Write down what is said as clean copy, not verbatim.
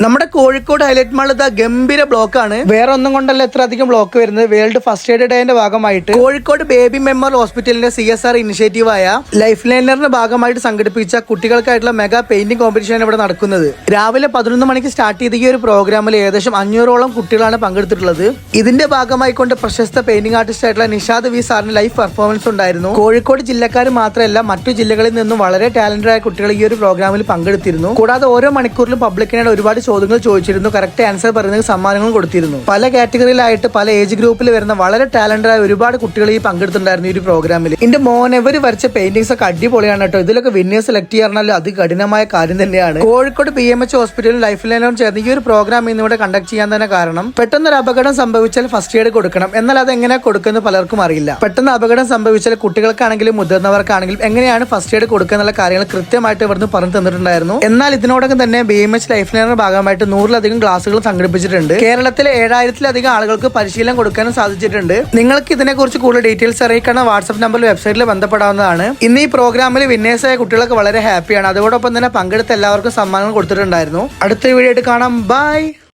നമ്മുടെ Kozhikode highlight mall ഇതാ ഗംഭീര ബ്ലോക്കാണ്. വേറെ ഒന്നും കൊണ്ടല്ല ഇത്ര അധികം ബ്ലോക്ക് വരുന്നത്. വേൾഡ് ഫസ്റ്റ് എയ്ഡ് ഡേന്റെ ഭാഗമായിട്ട് കോഴിക്കോട് ബേബി മെമ്മോറിയൽ ഹോസ്പിറ്റലിന്റെ CSR ഇനിഷ്യേറ്റീവായ ലൈഫ് ലൈനറിന്റെ ഭാഗമായിട്ട് സംഘടിപ്പിച്ച കുട്ടികൾക്കായിട്ടുള്ള മെഗാ പെയിന്റിംഗ് കോമ്പറ്റീഷൻ ഇവിടെ നടക്കുന്നത്. രാവിലെ 11 മണിക്ക് സ്റ്റാർട്ട് ചെയ്ത ഈ ഒരു പ്രോഗ്രാമിൽ ഏകദേശം 500ഓളം കുട്ടികളാണ് പങ്കെടുത്തിട്ടുള്ളത്. ഇതിന്റെ ഭാഗമായിക്കൊണ്ട് പ്രശസ്ത പെയിന്റിംഗ് ആർട്ടിസ്റ്റ് ആയിട്ടുള്ള നിഷാദ് വി സാറിന് ലൈവ് പെർഫോമൻസ് ഉണ്ടായിരുന്നു. കോഴിക്കോട് ജില്ലക്കാർ മാത്രമല്ല മറ്റു ജില്ലകളിൽ നിന്നും വളരെ ടാലന്റഡ് ആയ കുട്ടികൾ ഈ ഒരു പ്രോഗ്രാമിൽ പങ്കെടുത്തിരുന്നു. കൂടാതെ ഓരോ മണിക്കൂറിലും പബ്ലിക്കിനോട് ഒരുപാട് ചോദ്യങ്ങൾ ചോദിച്ചിരുന്നു. കറക്റ്റ് ആൻസർ പറയുന്നത് സമ്മാനങ്ങൾ കൊടുത്തിരുന്നു. പല കാറ്റഗറിയിലായിട്ട് പല ഏജ് ഗ്രൂപ്പിൽ വരുന്ന വളരെ ടാലന്റഡ് ആയ ഒരുപാട് കുട്ടികൾ ഈ പങ്കെടുത്തിട്ടുണ്ടായിരുന്നു ഈ ഒരു പ്രോഗ്രാമിൽ. എന്റെ മോൻ ഇവര് വരച്ച പെയിന്റിങ്സ് ഒക്കെ അടിപൊളിയാണ് കേട്ടോ. ഇതിലൊക്കെ വിന്നേഴ്സ് സെലക്ട് ചെയ്യാറുണ്ടല്ലോ, അത് കഠിനമായ കാര്യം തന്നെയാണ്. കോഴിക്കോട് PMH ഹോസ്പിറ്റലും ലൈഫ് ലൈനറും ചേർന്ന് ഈ ഒരു പ്രോഗ്രാം ഇന്നിവിടെ കണ്ടക്ട് ചെയ്യാൻ തന്നെ കാരണം പെട്ടെന്നൊരു അപകടം സംഭവിച്ചാൽ ഫസ്റ്റ് എയ്ഡ് കൊടുക്കണം. എന്നാൽ അത് എങ്ങനെ കൊടുക്കുന്നത് പലർക്കും അറിയില്ല. പെട്ടെന്ന് അപകടം സംഭവിച്ചാൽ കുട്ടികൾക്കാണെങ്കിലും മുതിർന്നവർക്കാണെങ്കിലും എങ്ങനെയാണ് ഫസ്റ്റ് എയ്ഡ് കൊടുക്കുക എന്നുള്ള കാര്യങ്ങൾ കൃത്യമായിട്ട് ഇവിടുന്ന് പറഞ്ഞു തന്നിട്ടുണ്ടായിരുന്നു. എന്നാൽ ഇതിനോടൊപ്പം തന്നെ BMH ലൈഫ് ലൈനർ ഭാഗമായിട്ട് 100ലധികം ക്ലാസുകൾ സംഘടിപ്പിച്ചിട്ടുണ്ട്. കേരളത്തിലെ 7000ലധികം ആളുകൾക്ക് പരിശീലനം കൊടുക്കാനും സാധിച്ചിട്ടുണ്ട്. നിങ്ങൾക്ക് ഇതിനെക്കുറിച്ച് കൂടുതൽ ഡീറ്റെയിൽസ് അറിയിക്കണം വാട്സ്ആപ്പ് നമ്പറിൽ വെബ്സൈറ്റിൽ ബന്ധപ്പെടാവുന്നതാണ്. ഇന്ന് ഈ പ്രോഗ്രാമിൽ വിന്നേഴ്സായ കുട്ടികളൊക്കെ വളരെ ഹാപ്പിയാണ്. അതോടൊപ്പം തന്നെ പങ്കെടുത്ത എല്ലാവർക്കും സമ്മാനങ്ങൾ കൊടുത്തിട്ടുണ്ടായിരുന്നു. അടുത്ത വീഡിയോ ആയിട്ട് കാണാം. ബൈ.